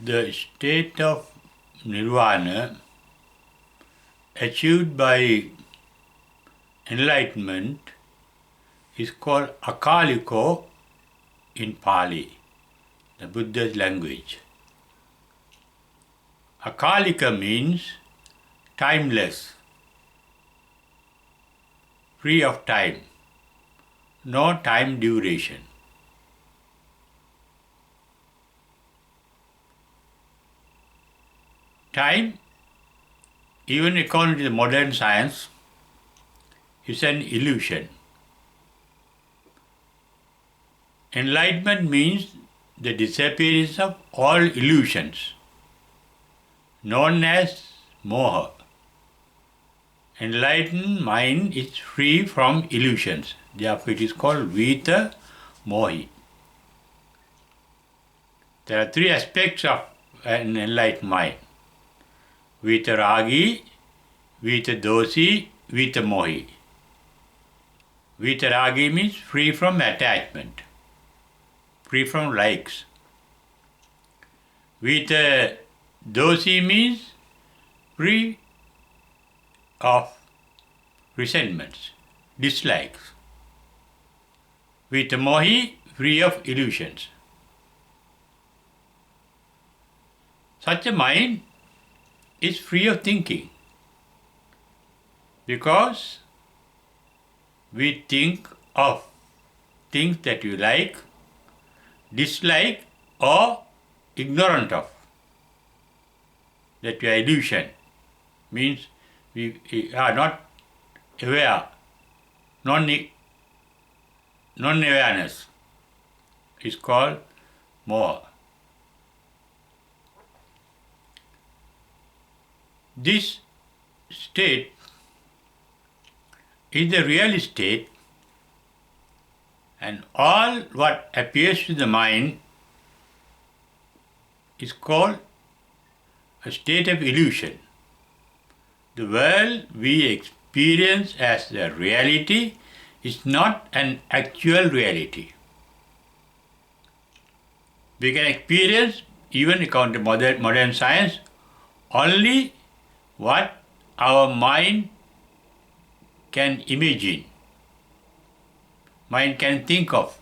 The state of nirvana achieved by enlightenment is called akaliko in Pali, the Buddha's language. Akalika means timeless, free of time, no time duration. Time, even according to the modern science, is an illusion. Enlightenment means the disappearance of all illusions, known as moha. Enlightened mind is free from illusions. Therefore, it is called vita mohi. There are three aspects of an enlightened mind: vitaragi, vitadosi, vitamohi. Vitaragi means free from attachment, free from likes. Vitadosi means free of resentments, dislikes. Vitamohi, free of illusions. Such a mind is free of thinking, because we think of things that we like, dislike, or ignorant of. That we are illusion means we are not aware, non-awareness is called moha. This state is the real state, and all what appears to the mind is called a state of illusion. The world we experience as a reality is not an actual reality. We can experience, even according to modern science, only what our mind can imagine, mind can think of,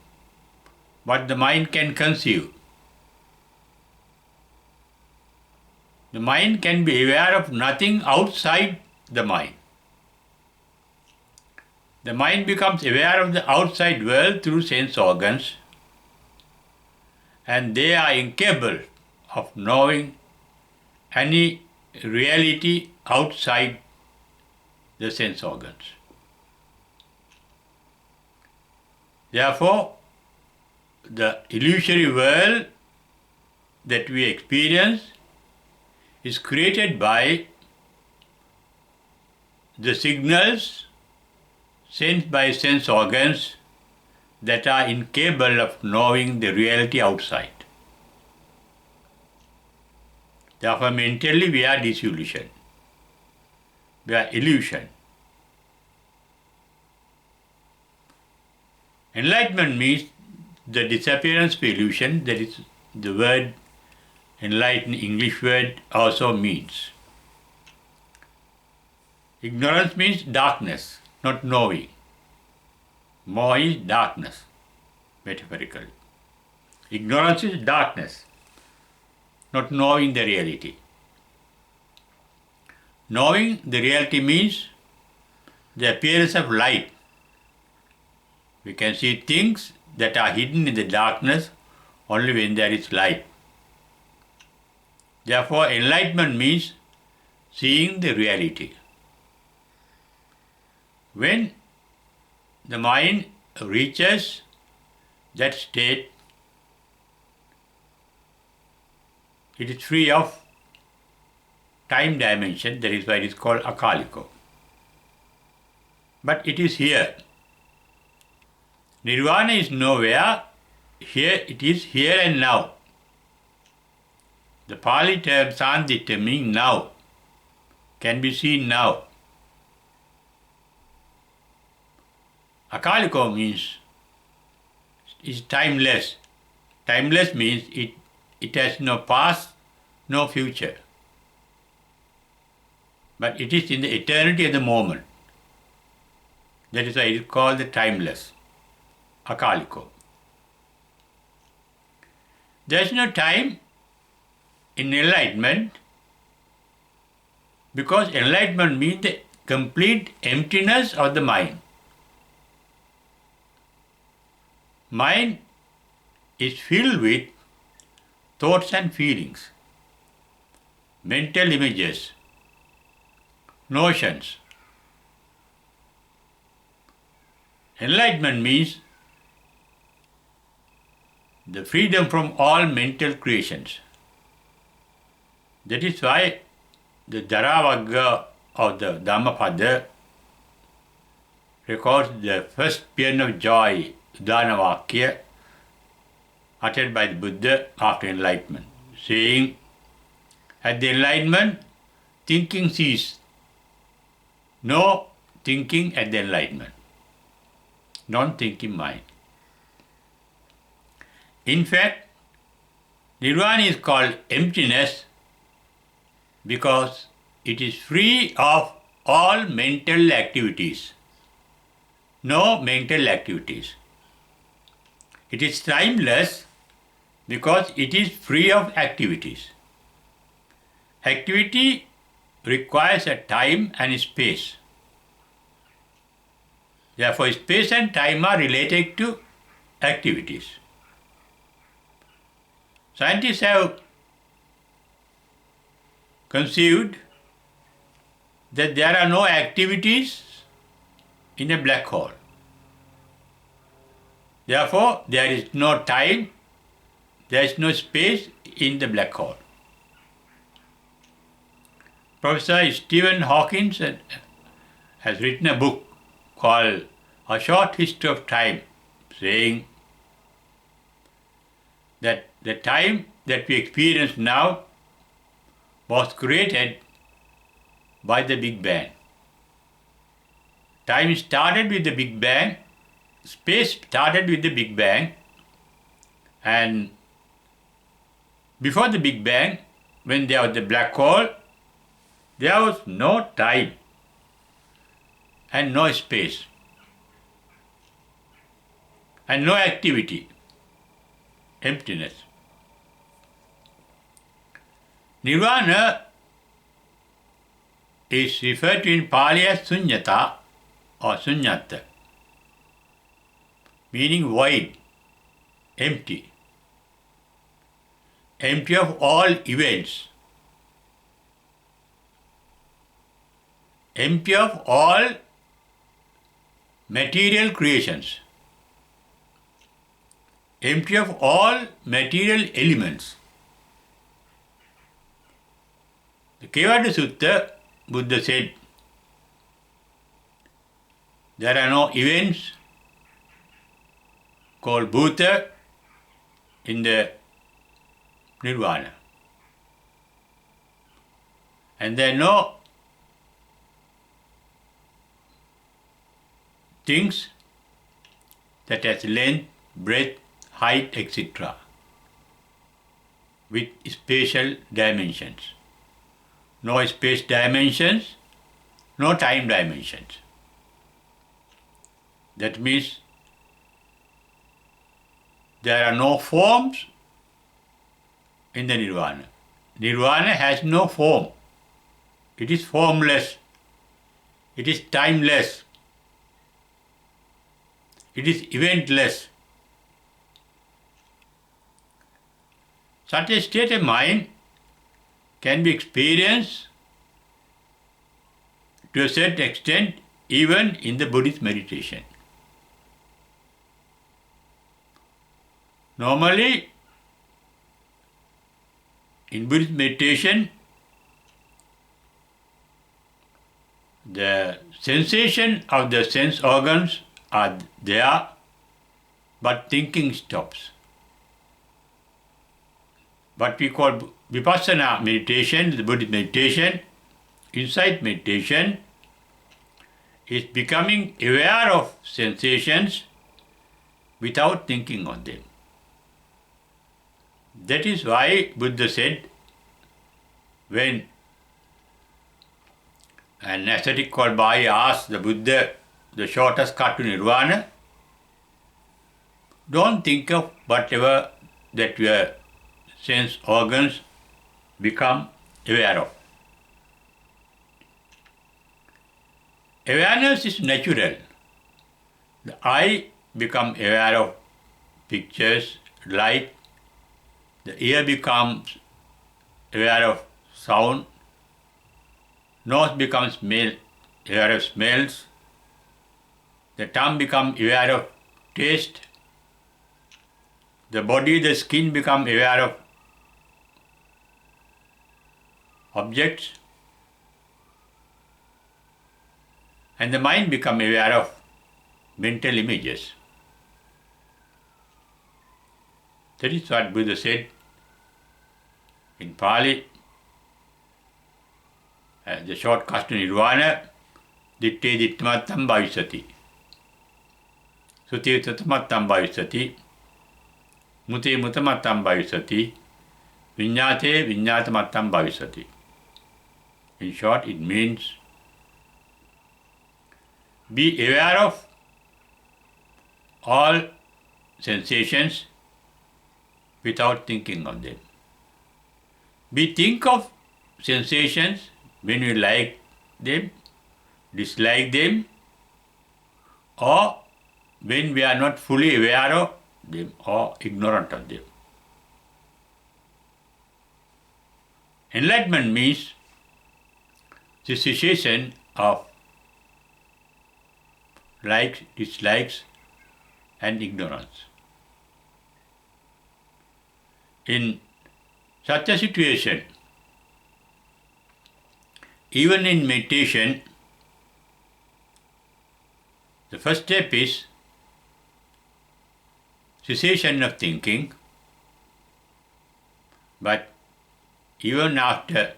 what the mind can conceive. The mind can be aware of nothing outside the mind. The mind becomes aware of the outside world through sense organs, and they are incapable of knowing any reality outside the sense organs. Therefore, the illusory world that we experience is created by the signals sent by sense organs that are incapable of knowing the reality outside. Therefore, mentally we are disillusioned. We are illusion. Enlightenment means the disappearance of illusion. That is the word enlighten, English word, also means. Ignorance means darkness, not knowing. Moha is darkness, metaphorically. Ignorance is darkness, not knowing the reality. Knowing the reality means the appearance of light. We can see things that are hidden in the darkness only when there is light. Therefore, enlightenment means seeing the reality. When the mind reaches that state, it is free of time dimension. That is why it is called akaliko. But it is here. Nirvana is nowhere. Here it is, here and now. The Pali term sandhita means now, can be seen now. Akaliko means is timeless. Timeless means it has no past no future. But it is in the eternity of the moment. That is why it is called the timeless, akaliko. There is no time in enlightenment, because enlightenment means the complete emptiness of the mind. Mind is filled with thoughts and feelings, mental images, notions. Enlightenment means the freedom from all mental creations. That is why the Dharavagga of the Dhammapada records the first paean of joy, Udhanavakya, uttered by the Buddha after enlightenment, saying, at the enlightenment, thinking ceased. No thinking at the enlightenment. Non-thinking mind. In fact, Nirvana is called emptiness because it is free of all mental activities. No mental activities. It is timeless because it is free of activities. Activity requires a time and space. Therefore, space and time are related to activities. Scientists have conceived that there are no activities in a black hole. Therefore, there is no time, there is no space in the black hole. Professor Stephen Hawking has written a book called A Short History of Time, saying that the time that we experience now was created by the Big Bang. Time started with the Big Bang, space started with the Big Bang, and before the Big Bang, when there was the black hole, there was no time and no space and no activity, emptiness. Nirvana is referred to in Pali as sunyata or sunyata, meaning void, empty, empty of all events, empty of all material creations, empty of all material elements. The Kevada Sutta, Buddha said, there are no events called bhuta in the nirvana. And there are no things that has length, breadth, height, etc. with spatial dimensions. No space dimensions, no time dimensions. That means there are no forms in the nirvana. Nirvana has no form. It is formless. It is timeless. It is eventless. Such a state of mind can be experienced to a certain extent even in the Buddhist meditation. Normally, in Buddhist meditation, the sensation of the sense organs are there, but thinking stops. What we call vipassana meditation, the Buddhist meditation, insight meditation, is becoming aware of sensations without thinking on them. That is why Buddha said, when an ascetic called Bhai asked the Buddha the shortest cut to Nirvana, don't think of whatever that your sense organs become aware of. Awareness is natural. The eye becomes aware of pictures, light. The ear becomes aware of sound. Nose becomes aware of smells. The tongue becomes aware of taste. The body, the skin become aware of objects. And the mind become aware of mental images. That is what Buddha said in Pali, the shortcut to Nirvana, ditte ditthamattam bhavisati, sute sutamattam bhavisati, mute mutamattam bhavisati, viññāte viññātamattam bhavisati. In short, it means be aware of all sensations without thinking of them. We think of sensations when we like them, dislike them, or when we are not fully aware of them or ignorant of them. Enlightenment means the cessation of likes, dislikes, and ignorance. In such a situation, even in meditation, the first step is cessation of thinking, but even after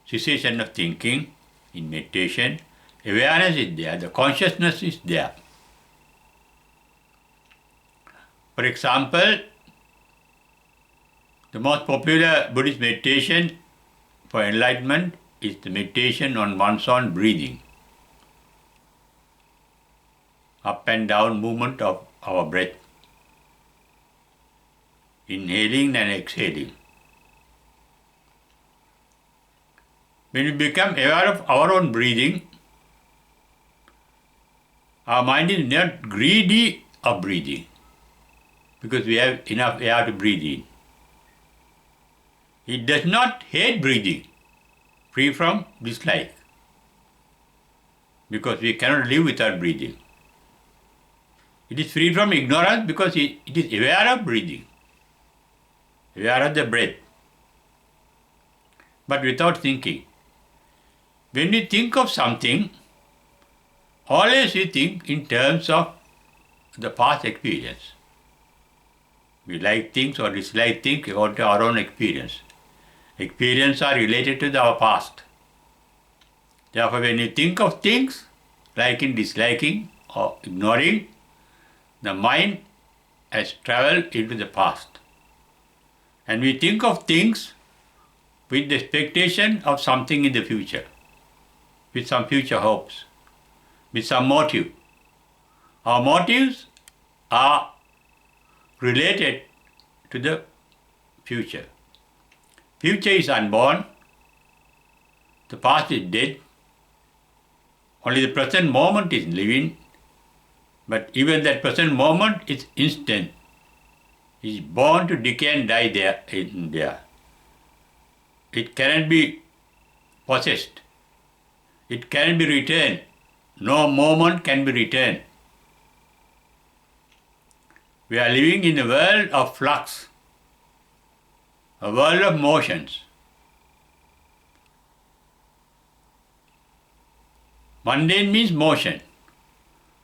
cessation of thinking in meditation, awareness is there, the consciousness is there. For example, the most popular Buddhist meditation for enlightenment is the meditation on one's own breathing, up and down movement of our breath, inhaling and exhaling. When we become aware of our own breathing, our mind is not greedy of breathing because we have enough air to breathe in. It does not hate breathing, free from dislike, because we cannot live without breathing. It is free from ignorance because it is aware of breathing, aware of the breath, but without thinking. When we think of something, always we think in terms of the past experience. We like things or dislike things according to our own experience. Experiences are related to our past. Therefore, when you think of things, liking, disliking, or ignoring, the mind has traveled into the past. And we think of things with the expectation of something in the future, with some future hopes, with some motive. Our motives are related to the future. Future is unborn, the past is dead, only the present moment is living, but even that present moment is instant. It is born to decay and die there. It cannot be possessed. It cannot be returned. No moment can be returned. We are living in a world of flux, a world of motions. Mundane means motion.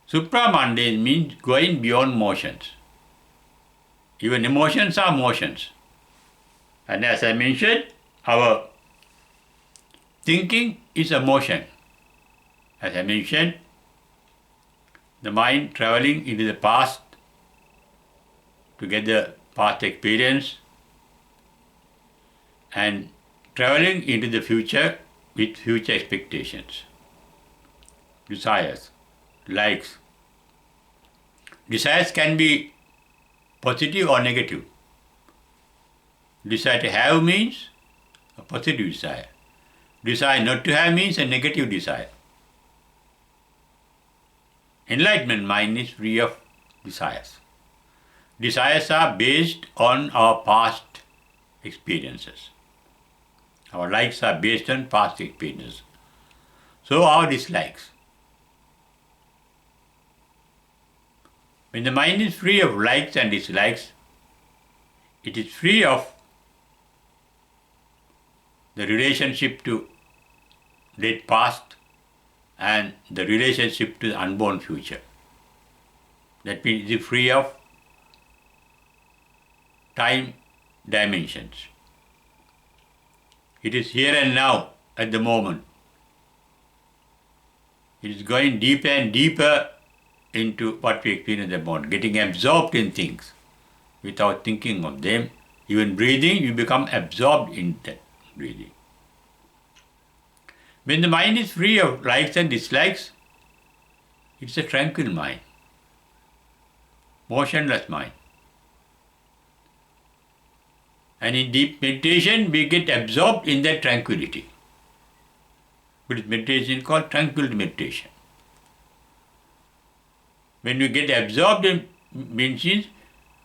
Supramundane means going beyond motions. Even emotions are motions. And as I mentioned, our thinking is a motion. As I mentioned, the mind traveling into the past to get the past experience and traveling into the future with future expectations, desires, likes. Desires can be positive or negative. Desire to have means a positive desire. Desire not to have means a negative desire. Enlightenment mind is free of desires. Desires are based on our past experiences. Our likes are based on past experiences. So our dislikes. When the mind is free of likes and dislikes, it is free of the relationship to dead past and the relationship to the unborn future. That means it is free of time dimensions. It is here and now at the moment. It is going deeper and deeper into what we experience at the moment, getting absorbed in things without thinking of them. Even breathing, you become absorbed in that breathing. When the mind is free of likes and dislikes, it's a tranquil mind, motionless mind. And in deep meditation, we get absorbed in that tranquility. Buddhist meditation is called tranquil meditation. When we get absorbed in means,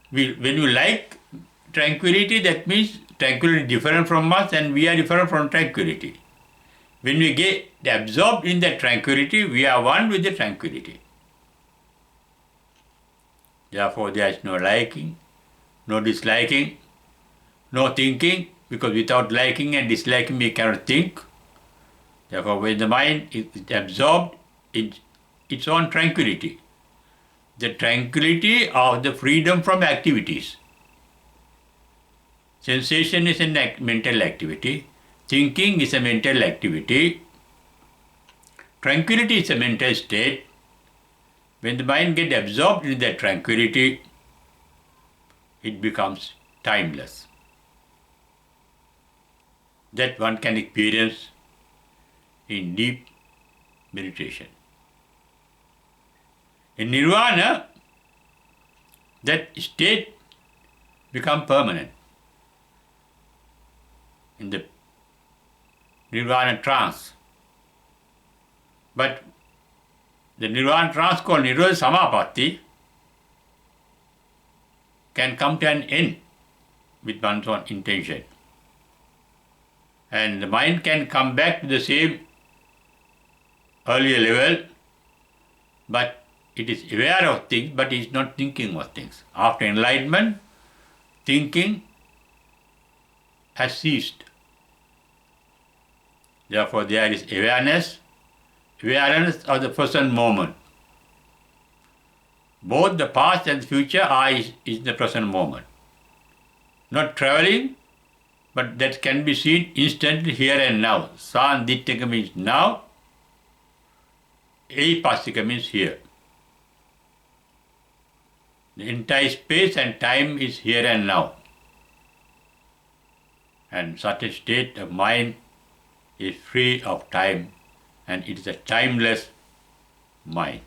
when you like tranquility, that means tranquility is different from us and we are different from tranquility. When we get absorbed in that tranquility, we are one with the tranquility. Therefore, there is no liking, no disliking, no thinking, because without liking and disliking we cannot think. Therefore, when the mind is absorbed in its own tranquility, the tranquility of the freedom from activities. Sensation is a mental activity. Thinking is a mental activity. Tranquility is a mental state. When the mind gets absorbed in that tranquility, it becomes timeless. That one can experience in deep meditation. In nirvana, that state becomes permanent. In the nirvana trance. But the nirvana trance called Nirodha Samapatti can come to an end with one's own intention. And the mind can come back to the same earlier level, but it is aware of things, but it is not thinking of things. After enlightenment, thinking has ceased. Therefore, there is awareness of the present moment. Both the past and the future are in the present moment. Not traveling, but that can be seen instantly here and now. Sandittika means now, Eipasika means here. The entire space and time is here and now. And such a state of mind is free of time, and it is a timeless mind.